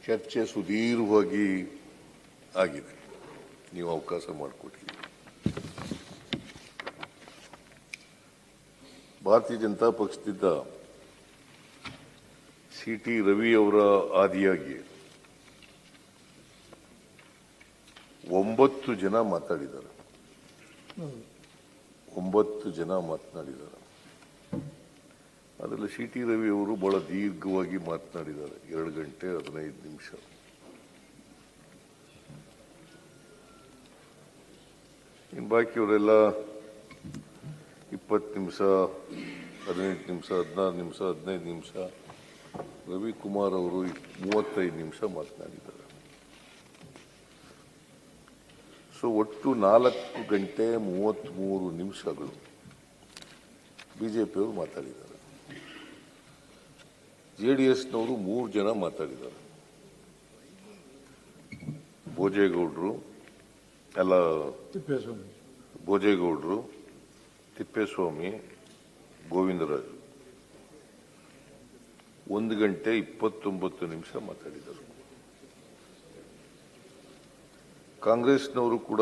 ಚರ್ಚೆ ಸುದೀರ್ಘವಾಗಿ ಆಗಿದೆ. ನೀವು ಅವಕಾಶ ಮಾಡಿಕೊಟ್ಟಿದ್ದೀರಿ. ಭಾರತೀಯ ಜನತಾ ಪಕ್ಷದಿಂದ ಸಿ.ಟಿ. ರವಿ ಅವರ ಆದಿಯಾಗಿ 9 ಜನ ಮಾತಾಡಿದ್ದಾರೆ. 9 ಜನ ಮಾತನಾಡಿದ್ದಾರೆ. ಅದರಲ್ಲಿ ಸಿ.ಟಿ. ರವಿ ಅವರು ಬಹಳ ದೀರ್ಘವಾಗಿ ಮಾತನಾಡಿದ್ದಾರೆ. 2 ಗಂಟೆ 15 ನಿಮಿಷ. ಇನ್ನು ಬಾಕಿಯವರೆಲ್ಲ 20 ನಿಮಿಷ, 18 ನಿಮಿಷ, 16 ನಿಮಿಷ, 15 ನಿಮಿಷ. ರವಿಕುಮಾರ್ ಅವರು 35 ನಿಮಿಷ ಮಾತನಾಡಿದ್ದಾರೆ. ಸೊ ಒಟ್ಟು 4 ಗಂಟೆ 33 ನಿಮಿಷಗಳು ಬಿಜೆಪಿಯವರು ಮಾತಾಡಿದ್ದಾರೆ. ಜೆಡಿಎಸ್ನವರು 3 ಜನ ಮಾತಾಡಿದ್ದಾರೆ. ಭೋಜೇಗೌಡರು, ತಿಪ್ಪೇಸ್ವಾಮಿ, ಗೋವಿಂದರಾಜು 1 ಗಂಟೆ 29 ನಿಮಿಷ ಮಾತಾಡಿದರು. ಕಾಂಗ್ರೆಸ್ನವರು ಕೂಡ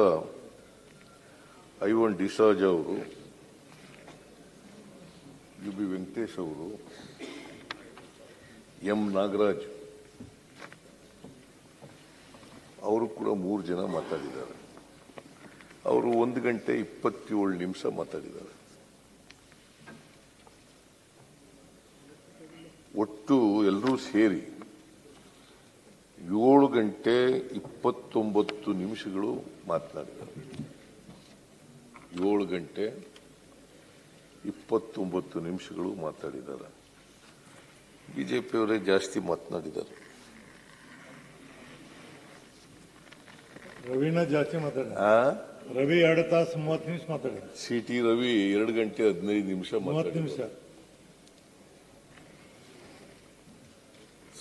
ಐವನ್ ಡಿಸಾಜ್ ಅವರು, ಯು.ಬಿ. ವೆಂಕಟೇಶ್ ಅವರು, ಎಂ. ನಾಗರಾಜ್ ಅವರು ಕೂಡ 3 ಜನ ಮಾತಾಡಿದ್ದಾರೆ. ಅವರು 1 ಗಂಟೆ 27 ನಿಮಿಷ ಮಾತಾಡಿದ್ದಾರೆ. ಒಟ್ಟು ಎಲ್ಲರೂ ಸೇರಿ 7 ಗಂಟೆ 29 ನಿಮಿಷಗಳು ಮಾತನಾಡಿದ್ದಾರೆ. 7 ಗಂಟೆ 29 ನಿಮಿಷಗಳು ಮಾತಾಡಿದ್ದಾರೆ. ಬಿಜೆಪಿಯವರೇ ಜಾಸ್ತಿ ಮಾತನಾಡಿದ್ದಾರೆ. ರವಿನ ಜಾಸ್ತಿ ಮಾತಾಡ. ರವಿ 2 ತಾಸು 30 ನಿಮಿಷ ಮಾತಾಡಿದ. ಸಿ.ಟಿ. ರವಿ 2 ಗಂಟೆ 15 ನಿಮಿಷ 30 ನಿಮಿಷ.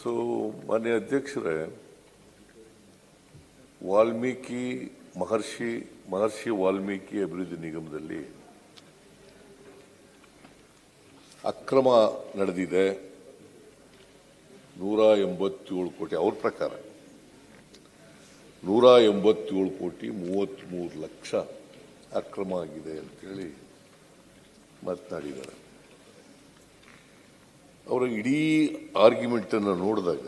ಸೊ ಮಾನ್ಯ ಅಧ್ಯಕ್ಷರೇ, ವಾಲ್ಮೀಕಿ ಮಹರ್ಷಿ ವಾಲ್ಮೀಕಿ ಅಭಿವೃದ್ಧಿ ನಿಗಮದಲ್ಲಿ ಅಕ್ರಮ ನಡೆದಿದೆ. 187 ಕೋಟಿ, ಅವ್ರ ಪ್ರಕಾರ 187 ಕೋಟಿ 33 ಲಕ್ಷ ಅಕ್ರಮ ಆಗಿದೆ ಅಂತೇಳಿ ಮಾತನಾಡಿದ್ದಾರೆ. ಅವರ ಇಡೀ ಆರ್ಗ್ಯುಮೆಂಟ್ ಅನ್ನು ನೋಡಿದಾಗ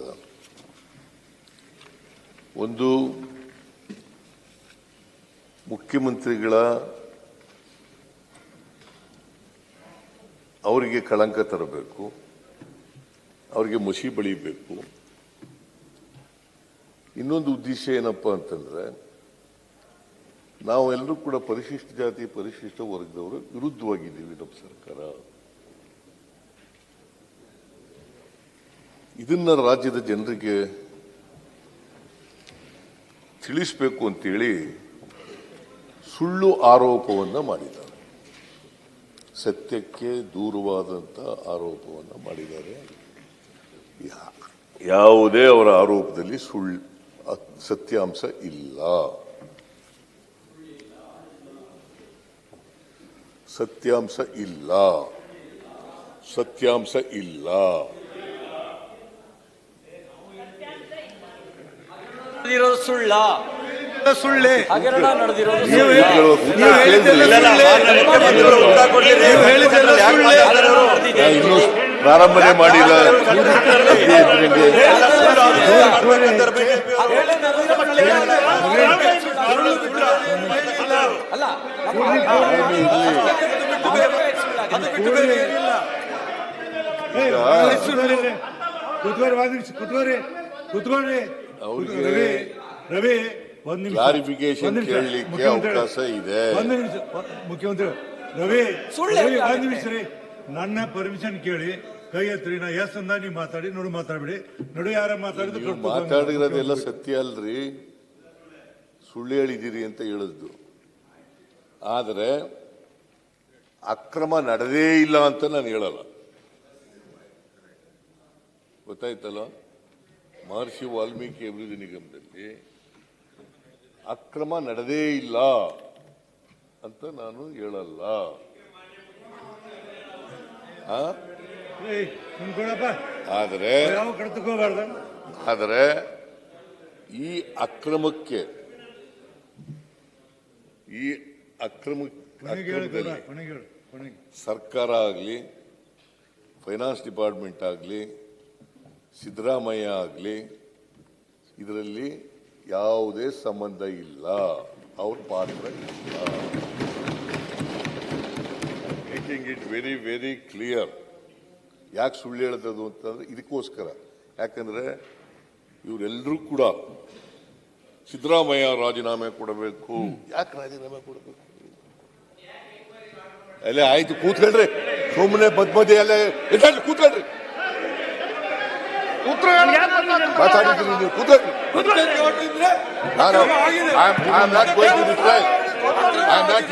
ಒಂದು ಮುಖ್ಯಮಂತ್ರಿಗಳ ಅವರಿಗೆ ಕಳಂಕ ತರಬೇಕು, ಅವರಿಗೆ ಮಸಿ ಬಳಿಬೇಕು. ಇನ್ನೊಂದು ಉದ್ದೇಶ ಏನಪ್ಪಾ ಅಂತಂದ್ರೆ, ನಾವೆಲ್ಲರೂ ಕೂಡ ಪರಿಶಿಷ್ಟ ಜಾತಿ ಪರಿಶಿಷ್ಟ ವರ್ಗದವರು ವಿರುದ್ಧವಾಗಿದ್ದೀವಿ. ನಮ್ಮ ಸರ್ಕಾರ ಇದನ್ನ ರಾಜ್ಯದ ಜನರಿಗೆ ತಿಳಿಸಬೇಕು ಅಂತೇಳಿ ಸುಳ್ಳು ಆರೋಪವನ್ನ ಮಾಡಿದ್ದಾರೆ. ಸತ್ಯಕ್ಕೆ ದೂರವಾದಂಥ ಆರೋಪವನ್ನು ಮಾಡಿದ್ದಾರೆ. ಯಾವುದೇ ಅವರ ಆರೋಪದಲ್ಲಿ ಸತ್ಯಾಂಶ ಇಲ್ಲ. ಸತ್ಯಾಂಶ ಇಲ್ಲ. ಸತ್ಯಾಂಶ ಇಲ್ಲ. ಸುಳ್ಳ ಸುಳ್ಳೆ ಹಗರಣ ನಡೆದಿರೋದು ಇನ್ನು ಪ್ರಾರಂಭನೆ ಮಾಡಿಲ್ಲ. ಕೂತ್ಕೊಳ್ರಿ. ರವಿ ಒಂದು ನಿಮಿಷ ಕ್ಲಾರಿಫಿಕೇಶನ್ ಕೇಳಲಿಕ್ಕೆ ಅವಕಾಶ ಇದೆ. ಒಂದು ನಿಮಿಷ ಮುಖ್ಯಮಂತ್ರಿ ರವಿ 1 ನಿಮಿಷ ರೀ. ನನ್ನ ಪರ್ಮಿಷನ್ ಕೇಳಿ ಕೈ ಎತ್ರಿ. ನಾ ಎಸ್ ಅಂದ ನೀವು ಮಾತಾಡಿ, ನೋಡು ಮಾತಾಡ್ಬಿಡಿ. ನೋಡು ಯಾರ ಮಾತಾಡಿದ್ರು ಮಾತಾಡಿರೋದೆಲ್ಲ ಸತ್ಯ ಅಲ್ರಿ, ಸುಳ್ಳು ಹೇಳಿದ್ದೀರಿ ಅಂತ ಹೇಳಿದ್ದು. ಆದರೆ ಅಕ್ರಮ ನಡೆದೇ ಇಲ್ಲ ಅಂತ ನಾನು ಹೇಳಲ್ಲ. ಗೊತ್ತಾಯ್ತಲ್ಲ, ಮಹರ್ಷಿ ವಾಲ್ಮೀಕಿ ಅಭಿವೃದ್ಧಿ ನಿಗಮದಲ್ಲಿ ಅಕ್ರಮ ನಡೆದೇ ಇಲ್ಲ ಅಂತ ನಾನು ಹೇಳಲ್ಲ. ಆದರೆ ಈ ಅಕ್ರಮಕ್ಕೆ ಸರ್ಕಾರ ಆಗಲಿ, ಫೈನಾನ್ಸ್ ಡಿಪಾರ್ಟ್ಮೆಂಟ್ ಆಗಲಿ, ಸಿದ್ದರಾಮಯ್ಯ ಆಗಲಿ, ಇದರಲ್ಲಿ ಯಾವುದೇ ಸಂಬಂಧ ಇಲ್ಲ, ಅವ್ರ ಪಾತ್ರ ಇಲ್ಲ. Making it very very clear. ಯಾಕೆ ಸುಳ್ಳು ಹೇಳ್ತದ್ದು ಅಂತಂದ್ರೆ ಇದಕ್ಕೋಸ್ಕರ. ಯಾಕಂದ್ರೆ ಇವರೆಲ್ಲರೂ ಕೂಡ ಸಿದ್ದರಾಮಯ್ಯ ರಾಜೀನಾಮೆ ಕೊಡಬೇಕು. ಯಾಕೆ ರಾಜೀನಾಮೆ ಕೊಡಬೇಕು? ಅಲ್ಲ ಆಯ್ತು, ಕೂತ್ಕೊಳ್ರಿ, ಸುಮ್ಮನೆ ಮಧ್ಯ ಎಲ್ಲ ಕೂತ್ಕೊಳ್ರಿ, ಉತ್ತರ ಮಾತಾಡಿದ್ದೀನಿ ನೀವು, ಕೂತ್ಕೊಳ್ರಿ. ನಾನು I am not going to reply. I am not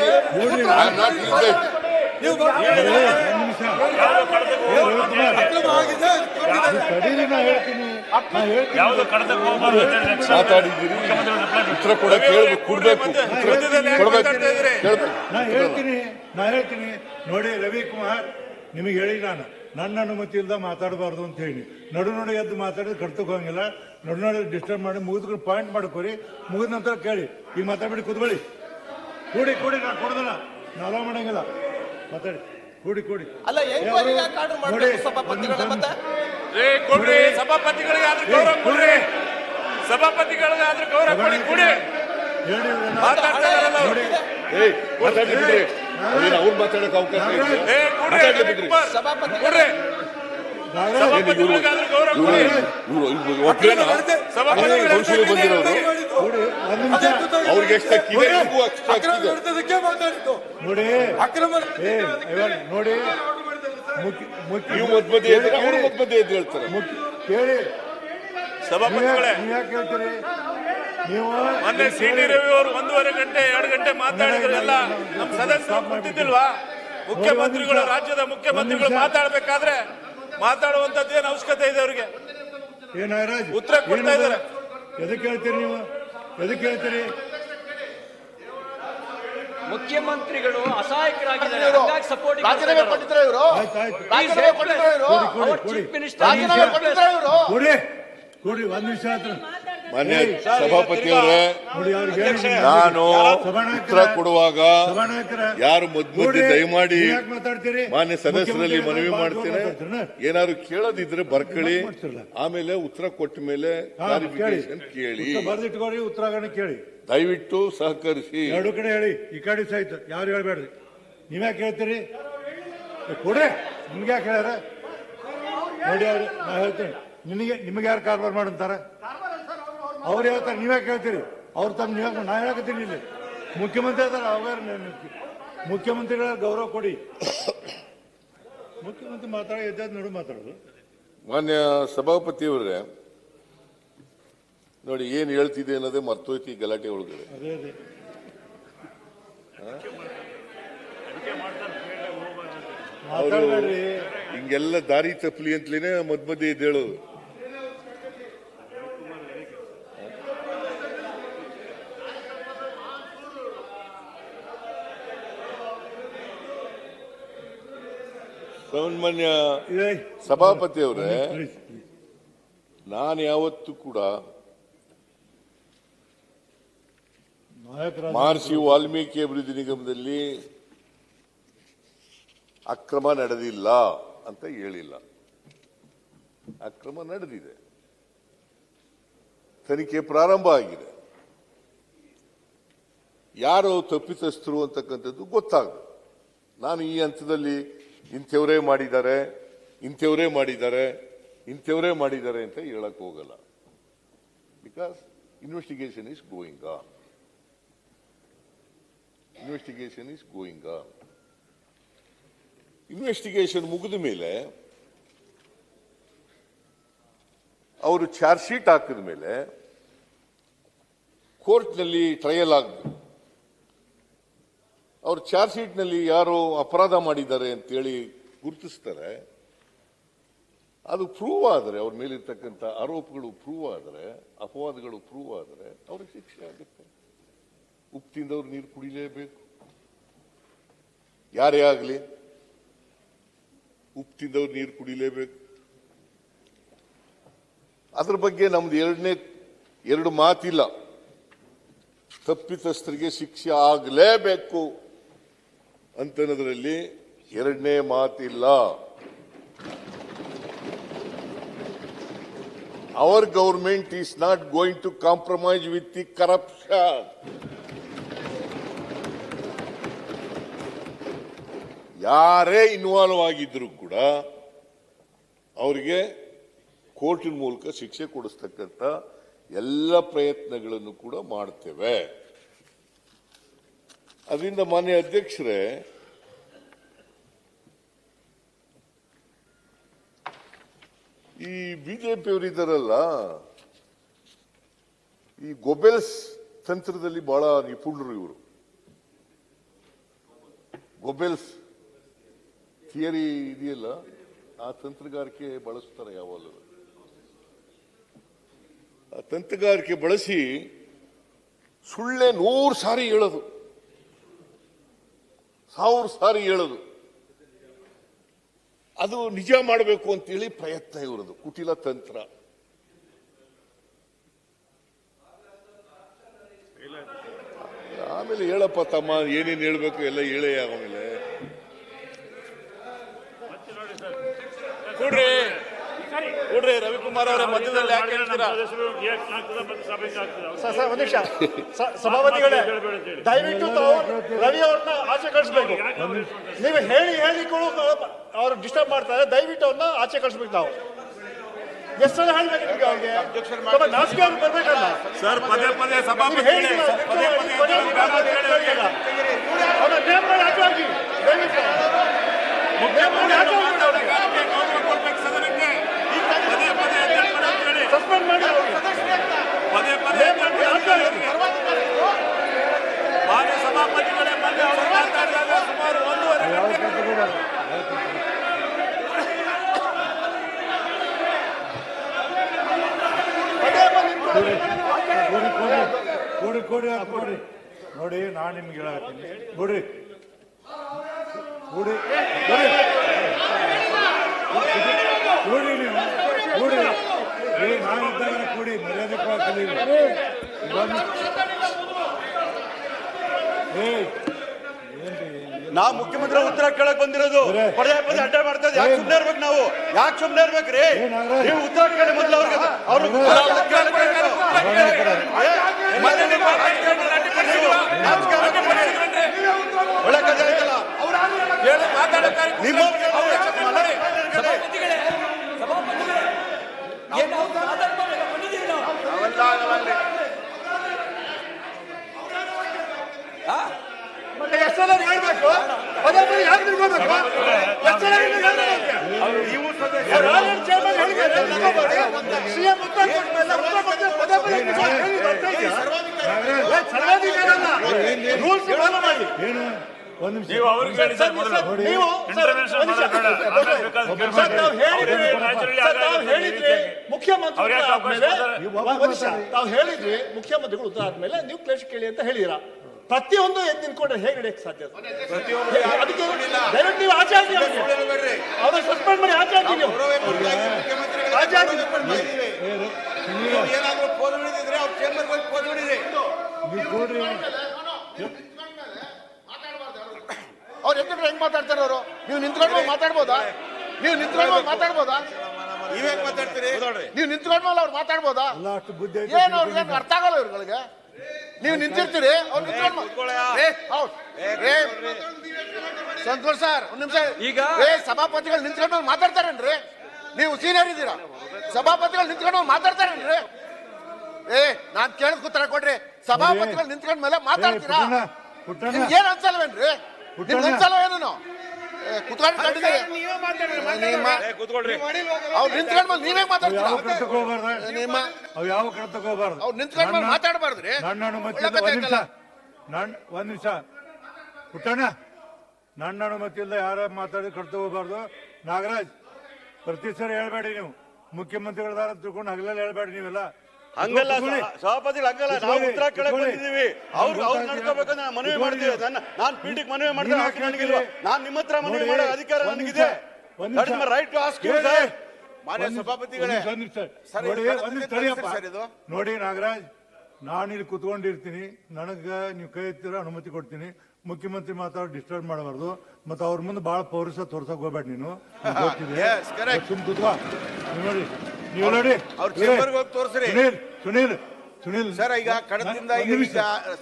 ಮಾತಾಡಿದ್ದೀರಿ, ಉತ್ತರ ಕೊಡಬೇಕು, ಕೊಡ್ಬೇಕು. ನಾ ಹೇಳ್ತೀನಿ ನೋಡಿ ರವಿಕುಮಾರ್, ನಿಮಗೆ ಹೇಳಿ ನಾನು ನನ್ನ ಅನುಮತಿ ಇಲ್ದ ಮಾತಾಡಬಾರ್ದು ಅಂತ ಹೇಳಿ ನಡು ಎದ್ದು ಮಾತಾಡಿದ್ರೆ ಕಡ್ತಕ್ಕೆ ಹೋಗಂಗಿಲ್ಲ. ನಡು ಡಿಸ್ಟರ್ಬ್ ಮಾಡಿ ಮುಗಿದ್ಕೊಂಡು ಪಾಯಿಂಟ್ ಮಾಡ್ಕೋರಿ, ಮುಗಿದ ನಂತರ ಕೇಳಿ. ಈಗ ಮಾತಾಡ್ಬಿಡಿ, ಕೂತ್ಕೊಳ್ಳಿ, ಕೂಡಿ ನಾನು ಕೊಡೋದಿಲ್ಲ, ನಾ ಅಲೋ ಮಾಡಂಗಿಲ್ಲ. ಮಾತಾಡಿ, ಕೂಡಿ ಅಲ್ಲ ಸಭಾಪತಿಗಳಿಗೆ ಗೌರವ ಕೊಡ್ರಿ, ಸಭಾಪತಿಗಳಿಗಾದ್ರೂ ಗೌರವ ಕೊಡಿ. ಕೂಡಿ ಮಾತಾಡ್ಬಿಡ್ರಿ, ಅವ್ರು ಮಾತಾಡಕ್ಕೆ ಅವಕಾಶ ಬಂದಿರೋರು ಅವ್ರಿಗೆ ನೋಡಿ ನೋಡಿ ನೀವು ಮಧ್ಯ ಹೇಳ್ತಾರೆ. ಕೇಳಿ, ಸಭಾಪತಿಗಳೇ, ಯಾಕೆ ಹೇಳ್ತೀರಿ ನೀವು? ಮೊನ್ನೆ ಸಿ.ಟಿ. ರವಿ ಅವರು 1.5 ಗಂಟೆ 2 ಗಂಟೆ ಮಾತಾಡಿದ್ರಲ್ಲ, ನಮ್ಮ ಸದಸ್ಯರು ಗೊತ್ತಿದ್ದಿಲ್ವಾ? ಮುಖ್ಯಮಂತ್ರಿಗಳು, ರಾಜ್ಯದ ಮುಖ್ಯಮಂತ್ರಿಗಳು ಮಾತಾಡಬೇಕಾದ್ರೆ ಮಾತಾಡುವಂತದ್ದು ಏನು ಅವಶ್ಯಕತೆ ಇದೆ ಅವರಿಗೆ? ಉತ್ತರ ಕೊಡ್ತಾ ಇದ್ದಾರೆ. ಎದಕ್ಕೆ ಹೇಳ್ತೀರಿ ನೀವು? ಎದಕ್ಕೆ ಹೇಳ್ತೀರಿ? ಮುಖ್ಯಮಂತ್ರಿಗಳು ಅಸಹಾಯಕರಾಗಿದ್ದಾರೆ, ಹಾಗಾಗಿ ಸಪೋರ್ಟ್ ಕೊಡಿ, ಒಂದ್ ನಿಮಿಷ ಆಯ್ತು. ಮಾನ್ಯ ಸಭಾಪತಿಯವರೇ, ನಾನು ಉತ್ತರ ಕೊಡುವಾಗ ಯಾರು ಮಧ್ಯ ದಯಮಾಡಿ ಮಾನ್ಯ ಸದಸ್ಯರಲ್ಲಿ ಮನವಿ ಮಾಡ್ತೇನೆ, ಏನಾದ್ರು ಕೇಳೋದಿದ್ರೆ ಬರ್ಕೊಳ್ಳಿ, ಆಮೇಲೆ ಉತ್ತರ ಕೊಟ್ಟ ಮೇಲೆ ಕ್ಲಾರಿಫಿಕೇಶನ್ ಕೇಳಿ, ಬರ್ದಿಟ್ಕೋರಿ, ಉತ್ತರ ಕೇಳಿ, ದಯವಿಟ್ಟು ಸಹಕರಿಸಿ. ಎರಡು ಕಡೆ ಹೇಳಿ, ಈ ಕಡೆ ಸಹಿತ ಯಾರು ಹೇಳ್ಬೇಡ್ರಿ. ನೀವ್ಯಾಕೆ ಹೇಳ್ತೀರಿ? ಕೊಡ್ರಿ, ನಿಮ್ಗೆ ಯಾಕೆ ಹೇಳ್ಯಾರ? ನೋಡಿ ಅವ್ರಿ, ನಾ ಹೇಳ್ತೀನಿ, ನಿಮಗೆ ಯಾರು ಕಾರ್ಬಾರ್ ಮಾಡಂತಾರ? ಅವ್ರು ಹೇಳ್ತಾರೆ, ನೀವ್ಯಾಕೆ ಹೇಳ್ತೀರಿ? ಅವ್ರು ತಮ್ಮ ನೀವ್ಯಾಕೆ? ನಾ ಹೇಳಕತ್ತೀನಿ, ಇಲ್ಲಿ ಮುಖ್ಯಮಂತ್ರಿ ಅದಾರ, ಅವಾಗ ಮುಖ್ಯಮಂತ್ರಿಗಳ ಗೌರವ ಕೊಡಿ. ಮುಖ್ಯಮಂತ್ರಿ ಮಾತಾಡೋ ಎದ್ದಾದ ನಡು ಮಾತಾಡೋದು. ಮಾನ್ಯ ಸಭಾಪತಿಯವರೇ, ನೋಡಿ ಏನ್ ಹೇಳ್ತಿದೆ ಅನ್ನೋದೇ ಮರ್ತೋಯ್ತು ಈ ಗಲಾಟೆ ಒಳಗಡೆ. ಅದೇ ಅದೇ ಮಾತಾಡ್ಬೇಡ್ರಿ, ಹಿಂಗೆಲ್ಲ ದಾರಿ ತಪ್ಪಲಿ ಅಂತಲೇನೆ ಮಧ್ಯ ಎದ್ದೇಳೋದು. ಸನ್ಮಾನ್ಯ ಸಭಾಪತಿಯವರೇ, ನಾನು ಯಾವತ್ತೂ ಕೂಡ ಮಹರ್ಷಿ ವಾಲ್ಮೀಕಿ ಅಭಿವೃದ್ಧಿ ನಿಗಮದಲ್ಲಿ ಅಕ್ರಮ ನಡೆದಿಲ್ಲ ಅಂತ ಹೇಳಿಲ್ಲ. ಅಕ್ರಮ ನಡೆದಿದೆ, ತನಿಖೆ ಪ್ರಾರಂಭ ಆಗಿದೆ. ಯಾರು ತಪ್ಪಿತಸ್ಥರು ಅಂತಕ್ಕಂಥದ್ದು ಗೊತ್ತಾಗದು. ನಾನು ಈ ಹಂತದಲ್ಲಿ ಇಂಥವರೇ ಮಾಡಿದ್ದಾರೆ, ಇಂಥವರೇ ಮಾಡಿದ್ದಾರೆ, ಇಂಥವರೇ ಮಾಡಿದ್ದಾರೆ ಅಂತ ಹೇಳಕ್ ಹೋಗಲ್ಲ. Because investigation is going on. Investigation ಮುಗಿದ ಮೇಲೆ ಅವರು ಚಾರ್ಜ್ ಶೀಟ್ ಹಾಕಿದ ಮೇಲೆ ಕೋರ್ಟ್ನಲ್ಲಿ ಟ್ರಯಲ್ ಆಗಬೇಕು. ಅವರು ಚಾರ್ಜ್ ಶೀಟ್ ನಲ್ಲಿ ಯಾರು ಅಪರಾಧ ಮಾಡಿದ್ದಾರೆ ಅಂತೇಳಿ ಗುರುತಿಸ್ತಾರೆ. ಅದು ಪ್ರೂವ್ ಆದರೆ, ಅವ್ರ ಮೇಲಿರ್ತಕ್ಕಂಥ ಆರೋಪಗಳು ಪ್ರೂವ್ ಆದರೆ, ಅಪವಾದಗಳು ಪ್ರೂವ್ ಆದರೆ ಅವ್ರಿಗೆ ಶಿಕ್ಷೆ ಆಗುತ್ತೆ. ಉಪ್ಪು ತಿಂದವ್ರು ನೀರು ಕುಡಿಲೇಬೇಕು, ಯಾರೇ ಆಗಲಿ ಉಪ್ಪು ತಿಂದವ್ರು ನೀರು ಕುಡಿಲೇಬೇಕು. ಅದ್ರ ಬಗ್ಗೆ ನಮ್ದು ಎರಡನೇ ಎರಡು ಮಾತಿಲ್ಲ. ತಪ್ಪಿತಸ್ಥರಿಗೆ ಶಿಕ್ಷೆ ಆಗಲೇಬೇಕು ಅಂತನ್ನೋದ್ರಲ್ಲಿ ಎರಡನೇ ಮಾತಿಲ್ಲ. Our government is not going to compromise with the corruption. ಯಾರೇ ಇನ್ವಾಲ್ವ್ ಆಗಿದ್ರು ಕೂಡ ಅವರಿಗೆ ಕೋರ್ಟಿನ ಮೂಲಕ ಶಿಕ್ಷೆ ಕೊಡಿಸ್ತಕ್ಕಂಥ ಎಲ್ಲ ಪ್ರಯತ್ನಗಳನ್ನು ಕೂಡ ಮಾಡ್ತೇವೆ. ಅದರಿಂದ ಮಾನ್ಯ ಅಧ್ಯಕ್ಷರೇ, ಈ ಬಿಜೆಪಿಯವರಿದ್ದಾರಲ್ಲ, ಈ ಗೊಬೆಲ್ಸ್ ತಂತ್ರದಲ್ಲಿ ಬಹಳ ನಿಪುಣರು ಇವರು. ಗೊಬೆಲ್ಸ್ ಥಿಯರಿ ಇದೆಯಲ್ಲ, ಆ ತಂತ್ರಗಾರಿಕೆ ಬಳಸ್ತಾರೆ ಯಾವಾಗಲೂ. ಆ ತಂತ್ರಗಾರಿಕೆ ಬಳಸಿ ಸುಳ್ಳೆ 100 ಸಾರಿ ಹೇಳೋದು, 1000 ಸಾರಿ ಹೇಳೋದು, ಅದು ನಿಜ ಮಾಡಬೇಕು ಅಂತೇಳಿ ಪ್ರಯತ್ನ ಇವರದು, ಕುಟಿಲ ತಂತ್ರ. ಆಮೇಲೆ ಹೇಳಪ್ಪ ತಮ್ಮ, ಏನೇನು ಹೇಳ್ಬೇಕು ಎಲ್ಲ ಹೇಳೇ. ಆಮೇಲೆ ಕೂಡ್ರಿ ರವಿಕುಮಾರ್ ಅವರ ಮಧ್ಯದಲ್ಲಿ ಯಾಕೆ ಹೇಳ್ತೀರಾ? ಒಂದ್ ನಿಮಿಷ ಸಭಾಪತಿಗಳೇ, ದಯವಿಟ್ಟು ತಾವು ರವಿ ಅವ್ರನ್ನ ಆಚೆ ಕಳಿಸ್ಬೇಕು. ನೀವು ಹೇಳಿ ಅವ್ರು ಡಿಸ್ಟರ್ಬ್ ಮಾಡ್ತಾರೆ. ದಯವಿಟ್ಟು ಅವ್ರನ್ನ ಆಚೆ ಕಳಿಸ್ಬೇಕು. ನಾವು ಎಷ್ಟು ಸಲ ಹೇಳ್ಬೇಕು ನಿಮ್ಗೆ? ಅವ್ರಿಗೆ ನಾಚಿಕೆ ಅವ್ರಿಗೆ ಬರ್ಬೇಕಲ್ಲ ಸರ್. ಪದೇ ಪದೇ ಸಭಾಪತಿ ಅವ್ರನ್ನ ನೇಮ್ ಮಾಡಿ ಆಚೆ ಹಾಕಿ. ದಯವಿಟ್ಟು ಸಸ್ಪೆಂಡ್ ಮಾಡಿ ಪದೇ ಪದೇ ಮಾನ್ಯ ಸಭಾಪತಿಗಳೇ, ಮೊನ್ನೆ ಅವರು ಮಾತಾಡಿದಾಗ ಸುಮಾರು 1.5 ಗಂಟೆ ಕೊಡಿ. ನೋಡಿ, ನಾನು ನಿಮ್ಗೆ ಹೇಳತ್ತೀನಿ, ಕೊಡ್ರಿ ನೀವು ನಾನಿದ್ದಾಗ ಕೊಡಿ, ಮರ್ಯಾದೆ ಕಲೀರಿ. ನಾವು ಮುಖ್ಯಮಂತ್ರಿ ಉತ್ತರ ಕೇಳಕ್ ಬಂದಿರೋದು. ಪದೇ ಪದೇ ಅಡ್ಡ ಮಾಡ್ತಾ ಯಾಕೆ ಸುಮ್ಮನೆ ಇರ್ಬೇಕು? ನಾವು ಯಾಕೆ ಸುಮ್ಮನೆ ಇರ್ಬೇಕ್ರಿ? ನೀವು ಉತ್ತರ ಕೇಳಿ ಮೊದಲು ಅವ್ರಿಗೆ. ಒಳ್ಳೆ ಕಥೆ ಆಯ್ತಲ್ಲ. ನಿಮ್ಮ ಹೇಳ್ಬೇಕು. ಪದೇ ಪದೇ ಯಾಕೆ ತಿಳ್ಕೋಬೇಕು? ಸಿಎಂ ಉತ್ತರ ಕೊಟ್ಮೇಲೆ ರೂಲ್ಸ್ ಫಾಲೋ ಮಾಡಿ. ಒಂದು ನಿಮಿಷ, ನೀವು ಅವ್ರಿಗೆ ಹೇಳಿ ಸರ್. ಮೊದಲು ನೀವು ಹೇಳಿದ್ರಿ ಮುಖ್ಯಮಂತ್ರಿ ತಾವು ಹೇಳಿದ್ರಿ ಮುಖ್ಯಮಂತ್ರಿಗಳು ಉತ್ತರ ಆದ್ಮೇಲೆ ನೀವು ಕ್ಲೇಶ್ ಕೇಳಿ ಅಂತ ಹೇಳಿದಿರಾ. ಪ್ರತಿಯೊಂದು ಎದ್ದು ನಿಂತ್ಕೊಂಡ್ರೆ ಹೇಗೆ ನಡೆಯಕ್ಕೆ ಸಾಧ್ಯ? ಅದಕ್ಕೆ ಡೈರೆಕ್ಟ್ ನೀವು ಆಚೆ ಹಾಕಿ, ಅವ್ರನ್ನ ಸಸ್ಪೆಂಡ್ ಮಾಡಿ ಆಚೆ ಹಾಕಿ. ನೀವು ಆಚೆ ಹಾಕಿ. ಏನಾದ್ರು ಪೋಲ್ ಹಿಡಿದಿದ್ರೆ ಅವ್ರ ಚೇಂಬರ್ ಹೋಗಿ ಪೋಲ್ ಹಿಡಿದ್ರಿ. ಅವ್ರು ಎತ್ತಿದ್ರೆ ಹೆಂಗ್ ಮಾತಾಡ್ತಾರೆ ಅವರು? ನೀವು ನಿಂತ್ಕೊಂಡು ಮಾತಾಡ್ಬೋದಾ? ನೀವು ನಿಂತ್ಕೊಂಡು ಮಾತಾಡ್ಬೋದಾ? ನೀವೇನ್ ಮಾತಾಡ್ತೀರಿ? ನೀವು ನಿಂತ್ಕೊಂಡ್ ಮೇಲೆ ಅವ್ರು ಮಾತಾಡ್ಬೋದಾ? ಅಷ್ಟು ಬುದ್ಧಿ ಏನು ಅವ್ರಿಗೆ ಅರ್ಥ ಆಗಲ್ಲ ಇವ್ರುಗಳಿಗೆ. ನೀವು ನಿಂತಿರ್ತೀರಿ, ಅವ್ರು ನಿಂತ್ಕೊಂಡು ಸಂತೋಷ್ ಸರ್ ಒಂದ್ ನಿಮಿಷ. ಈಗ ಸಭಾಪತಿಗಳು ನಿಂತ್ಕೊಂಡು ಮಾತಾಡ್ತಾರೇನ್ರಿ? ನೀವು ಸೀನಿಯರ್ ಇದ್ದೀರಾ, ಸಭಾಪತಿಗಳು ನಿಂತ್ಕೊಂಡು ಮಾತಾಡ್ತಾರೇನ್ರಿ? ನಾನ್ ಕೇಳಿದ್ ಉತ್ತರ ಕೊಡ್ರಿ. ಸಭಾಪತಿಗಳು ನಿಂತ್ಕೊಂಡ್ ಮೇಲೆ ಮಾತಾಡ್ತೀರಾ? ಏನ್ ಅನ್ಸಲ್ವೇನ್ರಿ? ನಿಮ್ಗೆ ಅನ್ಸಲ್ವ ಏನು? ಕುತ್ಕೊಂಡು ಕಂಡಿದ್ದೀರಿ ಅವ್ರು ನಿಂತ್ಕೊಂಡ್ ಮೇಲೆ ನೀವೇ ಮಾತಾಡ್ತೀರಾ? ಯಾವ ಕಡೆ ತಗೋಬಾರ್ದು. ಅವ್ರು ನಿಂತ್ಕೊಂಡ್ ಮೇಲೆ ಮಾತಾಡಬಾರ್ದ್ರಿ. ನನ್ನ ಅನುಮತಿ ಒಂದ್ ನಿಮಿಷ ಪುಟ್ಟಣ್ಣ, ನನ್ನ ಅನುಮತಿ ಇಲ್ಲ ಯಾರ ಮಾತಾಡಿ ಕಡೆ ತಗೋಬಾರ್ದು. ನಾಗರಾಜ್, ಪ್ರತಿ ಸರಿ ಹೇಳ್ಬೇಡಿ ನೀವು. ಮುಖ್ಯಮಂತ್ರಿಗಳ ತಿಳ್ಕೊಂಡು ಹಗಲೆಲ್ಲ ಹೇಳ್ಬೇಡಿ ನೀವೆಲ್ಲ. ಹಂಗಲ್ಲ ಸಭಾಪತಿಗಳು, ಹಂಗಲ್ಲ. ನಾವು ಉತ್ತರ ಕೇಳಕ್ ಬಂದಿದ್ದೀವಿ. ಅವ್ರು ನಡ್ಕೋಬೇಕಂದ್ರೆ ನಾವು ಮನವಿ ಮಾಡ್ತೀವಿ. ನಾನ್ ಪೀಠಕ್ಕೆ ಮನವಿ ಮಾಡಿದ್ರೆ ನನಗಿಲ್ವಾ? ನಾನ್ ನಿಮ್ಮ ಹತ್ರ ಮನವಿ ಮಾಡೋ ಅಧಿಕಾರ ನನಗಿದೆ. Right to ask you sir. ಮಾನ್ಯ ಸಭಾಪತಿಗಳೇ, ಸರ್, ನೋಡಿ ಇದು ಒಂದು ಕಡತದಿಂದ ತಡಿಯಪ್ಪ. ಸರ್ ಇದು. ನೋಡಿ ನಾಗರಾಜ್, ನಾನು ಇಲ್ಲಿ ಕುತ್ಕೊಂಡಿರ್ತೀನಿ, ನನಗೆ ನೀವು ಕೈ ಎತ್ತಿರ ಅನುಮತಿ ಕೊಡ್ತೀನಿ. ಮುಖ್ಯಮಂತ್ರಿ ಮಾತಾಡೋ ಡಿಸ್ಟರ್ಬ್ ಮಾಡಬಾರ್ದು. ಮತ್ತೆ ಅವ್ರ ಮುಂದೆ ಬಹಳ ಪೌರುಷ ತೋರ್ಸಕ್ ಹೋಗ್ಬೇಡ ನೀನು. ನಿಮ್ಗ್ ಗೊತ್ತಿದೆ. Yes, correct. ಸುಮ್ ಕೂತ್ಕೋ. ನೀವು ನೋಡಿ ಅವ್ರ ಚೇಂಬರ್ಗೆ ಹೋಗಿ ತೋರಿಸ್ರಿ. ಸುನೀಲ್ ಸರ್, ಈಗ ಕಡದಿಂದ ಈಗ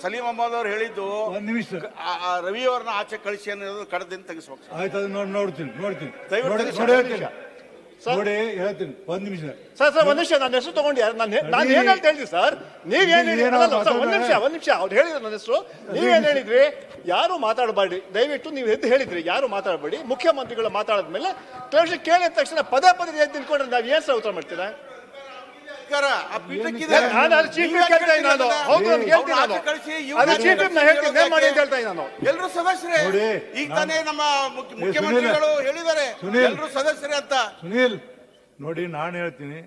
ಸಲೀಂ ಅಹಮದ್ ಅವ್ರು ಹೇಳಿದ್ದು ಒಂದ್ ನಿಮಿಷ ರವಿ ಅವ್ರನ್ನ ಆಚೆ ಕಳಿಸಿ ಅನ್ನೋದು ಕಡದಿಂದ ತೆಗಿಸ್ಬೇಕು ಸರ್. ಆಯ್ತು, ಅದು ನೋಡ್ತೀನಿ ದಯವಿಟ್ಟು ನೋಡಿ ತೆಗಿಸಿ. ನೋಡಿ ಹೇಳ್ತೀನಿ. ಒಂದ್ ನಿಮಿಷ ಸರ್ ಒಂದ್ ನಿಮಿಷ, ನನ್ನ ಹೆಸರು ತಗೊಂಡು ನಾನು ಏನ್ ಅಂತ ಹೇಳಿದ್ರಿ ಸರ್? ನೀವೇನ್ ಹೇಳಿದ್ರಿ? ಒಂದ್ ನಿಮಿಷ ಅವ್ರು ಹೇಳಿದ್ರು ನನ್ನ ಹೆಸರು. ನೀವೇನ್ ಹೇಳಿದ್ರಿ? ಯಾರು ಮಾತಾಡಬೇಡಿ ದಯವಿಟ್ಟು. ನೀವು ಎದ್ದು ಹೇಳಿದ್ರಿ ಯಾರು ಮಾತಾಡಬೇಡಿ. ಮುಖ್ಯಮಂತ್ರಿಗಳು ಮಾತಾಡಿದ್ಮೇಲೆ ಕೇಳಿದ ತಕ್ಷಣ ಪದೇ ಎದ್ದು ನಿಂತ್ಕೊಂಡ್ರೆ ನಾವ್ ಏನ್ ಸರ್ ಉತ್ತರ ಮಾಡ್ತೀರಾ? ಆ ಪೀಠಕ್ಕಿದೆ. ನಾನು ಅದು ಚೀಫ್ ವಿಪ್ ಕೇಳ್ತಾ ಇದ್ದೀನಿ ನಾನು. ಹೌದು, ನಾನು ಹೇಳ್ತೀನಿ ನಾನು. ಅದು ಚೀಫ್ ವಿಪ್ ನ ಹೇಳ್ತೀನಿ, ಏನ್ ಮಾಡಿ ಅಂತ ಹೇಳ್ತಾ ಇದ್ದೀನಿ ನಾನು. ಎಲ್ಲರೂ ಸದಸ್ಯರೇ. ಈಗ ತಾನೇ ನಮ್ಮ ಮುಖ್ಯಮಂತ್ರಿಗಳು ಹೇಳಿದ್ದಾರೆ ಎಲ್ಲರೂ ಸದಸ್ಯರೇ ಅಂತ. ಸುನೀಲ್ ನೋಡಿ, ನಾನು ಹೇಳ್ತೀನಿ,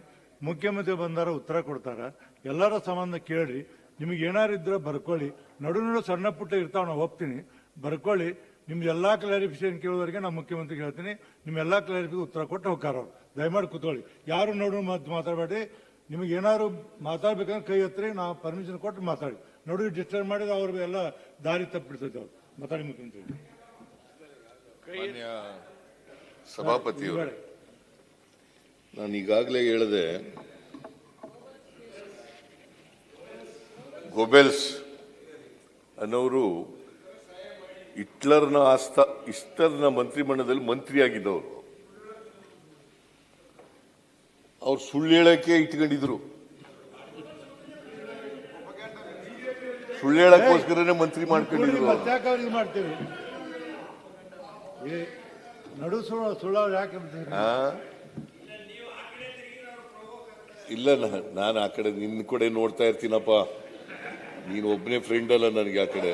ಮುಖ್ಯಮಂತ್ರಿ ಬಂದಾರ ಉತ್ತರ ಕೊಡ್ತಾರ. ಎಲ್ಲರ ಸಂಬಂಧ ಕೇಳ್ರಿ. ನಿಮಗೆ ಏನಾರು ಇದ್ರೆ ಬರ್ಕೊಳ್ಳಿ. ನಡು ಸಣ್ಣ ಪುಟ್ಟ ಇರ್ತಾವ, ನಾವು ಒಪ್ತೀನಿ, ಬರ್ಕೊಳ್ಳಿ. ನಿಮ್ದು ಎಲ್ಲಾ ಕ್ಲಾರಿಫಿಕೇಶನ್ ಕೇಳೋವರೆಗೆ ನಾನು ಮುಖ್ಯಮಂತ್ರಿಗೆ ಹೇಳ್ತೀನಿ. ನಿಮ್ಮ ಎಲ್ಲಾ ಕ್ಲಾರಿಫಿಕೇಶನ್ ಉತ್ತರ ಕೊಟ್ಟು ಹೋಗ್ತಾರ ಅವ್ರು. ದಯಮಾಡಿ ಕೂತ್ಕೊಳ್ಳಿ. ಯಾರು ನೋಡು ಮಾತಾಡಬೇಡಿ. ನಿಮಗೆ ಏನಾದ್ರು ಮಾತಾಡ್ಬೇಕಂದ್ರೆ ಕೈ ಹತ್ತಿರ ನಾವು ಪರ್ಮಿಷನ್ ಕೊಟ್ಟು ಮಾತಾಡಿ. ನೋಡಿ ಡಿಸ್ಟರ್ಬ್ ಮಾಡಿದ್ರೆ ಅವ್ರಿಗೆ ಎಲ್ಲ ದಾರಿ ತಪ್ಪಿಡ್ತೈತೆ ಅವ್ರು. ಮಾತಾಡಿ ಮುಖ್ಯಮಂತ್ರಿ. ಮಾನ್ಯ ಸಭಾಪತಿಯವರು, ನಾನು ಈಗಾಗಲೇ ಹೇಳಿದೆ, ಗೋಬೆಲ್ಸ್ ಅನ್ನೋರು ಹಿಟ್ಲರ್ನ ಮಂತ್ರಿಮಂಡಲದಲ್ಲಿ ಮಂತ್ರಿಯಾಗಿದ್ದವರು. ಅವ್ರು ಸುಳ್ಳು ಹೇಳಕ್ಕೆ ಇಟ್ಕೊಂಡಿದ್ರು. ಸುಳ್ಳು ಹೇಳಕ್ಕೋಸ್ಕರನೇ ಮಂತ್ರಿ ಮಾಡ್ಕೊಂಡಿದ್ರು. ಅವ್ರಿಗೆ ಮಾಡ್ತೀವಿ. ನಡು ಸುಳ್ಳು ಯಾಕೆ ಇಲ್ಲ, ನಾನು ಆ ಕಡೆ ನಿನ್ನ ಕಡೆ ನೋಡ್ತಾ ಇರ್ತೀನಪ್ಪ. ನೀನು ಒಬ್ಬನೇ ಫ್ರೆಂಡ್ ಅಲ್ಲ ನನಗೆ ಆ ಕಡೆ.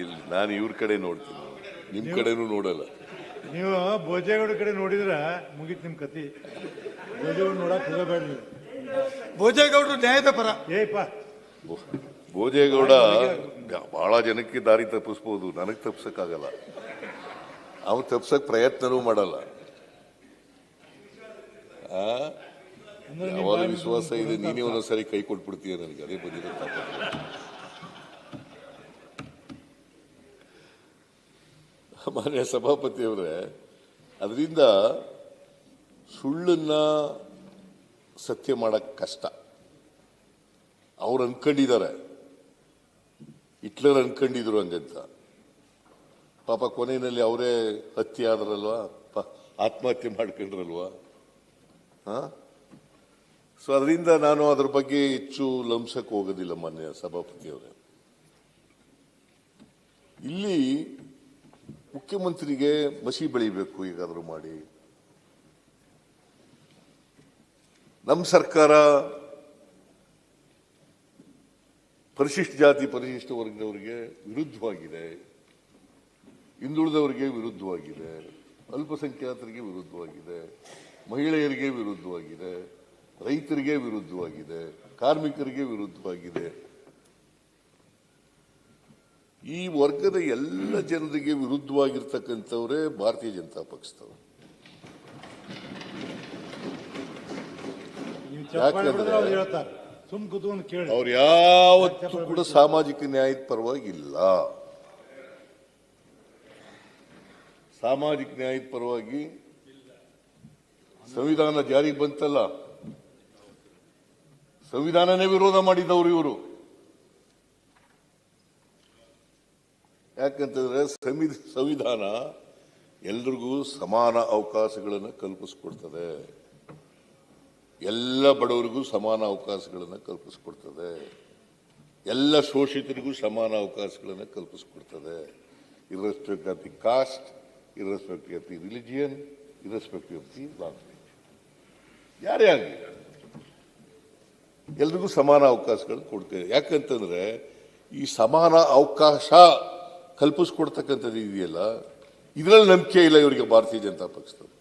ಇಲ್ಲ, ನಾನು ಇವ್ರ ಕಡೆ ನೋಡ್ತೀನಿ, ನಿಮ್ ಕಡೆನೂ ನೋಡಲ್ಲ. ನೀವು ಭೋಜೇಗೌಡ ಕಡೆ ನೋಡಿದ್ರ ಮುಗಿತ್ ನಿಮ್ ಕತಿ. ಭೋಜೇಗೌಡ ನೋಡಕ್ ಹೋಗಬೇಡ ನೀವು. ಭೋಜೇಗೌಡರು ನ್ಯಾಯದ ಪರ. ಏಪ್ಪ, ಭೋಜೇಗೌಡ ಬಹಳ ಜನಕ್ಕೆ ದಾರಿ ತಪ್ಪಿಸ್ಬೋದು, ನನಗ್ ತಪ್ಸಕ್ಕಾಗಲ್ಲ. ಅವ್ನು ತಪ್ಸಕ್ ಪ್ರಯತ್ನನೂ ಮಾಡಲ್ಲ. ಯಾವಾಗ ವಿಶ್ವಾಸ ಇದೆ, ನೀನೇ ಒಂದೊಂದ್ಸರಿ ಕೈ ಕೊಟ್ಬಿಡ್ತೀಯ ನನಗೆ. ಅದೇ ಬಂದಿರೋ ಮಾನ್ಯ ಸಭಾಪತಿಯವರೇ, ಅದರಿಂದ ಸುಳ್ಳನ್ನ ಸತ್ಯ ಮಾಡಕ್ ಕಷ್ಟ. ಅವ್ರು ಅನ್ಕೊಂಡಿದ್ದಾರೆ, ಹಿಟ್ಲರ್ ಅನ್ಕೊಂಡಿದ್ರು ಹಂಗಂತ. ಪಾಪ ಕೊನೆಯಲ್ಲಿ ಅವರೇ ಹತ್ಯೆ ಆದ್ರಲ್ವಾ, ಆತ್ಮಹತ್ಯೆ ಮಾಡ್ಕೊಂಡ್ರಲ್ವಾ. ಸೊ ಅದರಿಂದ ನಾನು ಅದ್ರ ಬಗ್ಗೆ ಹೆಚ್ಚು ಲಂಸಕ್ಕೆ ಹೋಗೋದಿಲ್ಲ ಮಾನ್ಯ ಸಭಾಪತಿಯವರೇ. ಇಲ್ಲಿ ಮುಖ್ಯಮಂತ್ರಿಗೆ ಮಸಿ ಬೆಳಿಬೇಕು ಈಗಾದ್ರೂ ಮಾಡಿ. ನಮ್ಮ ಸರ್ಕಾರ ಪರಿಶಿಷ್ಟ ಜಾತಿ ಪರಿಶಿಷ್ಟ ವರ್ಗದವರಿಗೆ ವಿರುದ್ಧವಾಗಿದೆ, ಹಿಂದುಳಿದವರಿಗೆ ವಿರುದ್ಧವಾಗಿದೆ, ಅಲ್ಪಸಂಖ್ಯಾತರಿಗೆ ವಿರುದ್ಧವಾಗಿದೆ, ಮಹಿಳೆಯರಿಗೆ ವಿರುದ್ಧವಾಗಿದೆ, ರೈತರಿಗೆ ವಿರುದ್ಧವಾಗಿದೆ, ಕಾರ್ಮಿಕರಿಗೆ ವಿರುದ್ಧವಾಗಿದೆ. ಈ ವರ್ಗದ ಎಲ್ಲ ಜನರಿಗೆ ವಿರುದ್ಧವಾಗಿರ್ತಕ್ಕಂಥವರೇ ಭಾರತೀಯ ಜನತಾ ಪಕ್ಷದವರು. ಅವ್ರು ಯಾವತ್ತೂ ಕೂಡ ಸಾಮಾಜಿಕ ನ್ಯಾಯದ ಪರವಾಗಿಲ್ಲ. ಸಾಮಾಜಿಕ ನ್ಯಾಯದ ಪರವಾಗಿ ಸಂವಿಧಾನ ಜಾರಿಗೆ ಬಂತಲ್ಲ, ಸಂವಿಧಾನನೇ ವಿರೋಧ ಮಾಡಿದವರು ಇವರು. ಯಾಕಂತಂದ್ರೆ ಸಂವಿಧಾನ ಎಲ್ರಿಗೂ ಸಮಾನ ಅವಕಾಶಗಳನ್ನು ಕಲ್ಪಿಸ್ಕೊಡ್ತದೆ, ಎಲ್ಲ ಬಡವರಿಗೂ ಸಮಾನ ಅವಕಾಶಗಳನ್ನು ಕಲ್ಪಿಸ್ಕೊಡ್ತದೆ, ಎಲ್ಲ ಶೋಷಿತರಿಗೂ ಸಮಾನ ಅವಕಾಶಗಳನ್ನು ಕಲ್ಪಿಸ್ಕೊಡ್ತದೆ. Irrespective of the caste, irrespective of the religion, irrespective of the language, ಯಾರೇ ಆಗಲಿ ಎಲ್ರಿಗೂ ಸಮಾನ ಅವಕಾಶಗಳು ಕೊಡ್ತೇವೆ. ಯಾಕಂತಂದ್ರೆ ಈ ಸಮಾನ ಅವಕಾಶ ಕಲ್ಪಿಸ್ಕೊಡ್ತಕ್ಕಂಥದ್ದು ಇದೆಯಲ್ಲ, ಇದರಲ್ಲಿ ನಂಬಿಕೆ ಇಲ್ಲ ಇವರಿಗೆ ಭಾರತೀಯ ಜನತಾ ಪಕ್ಷದವರು.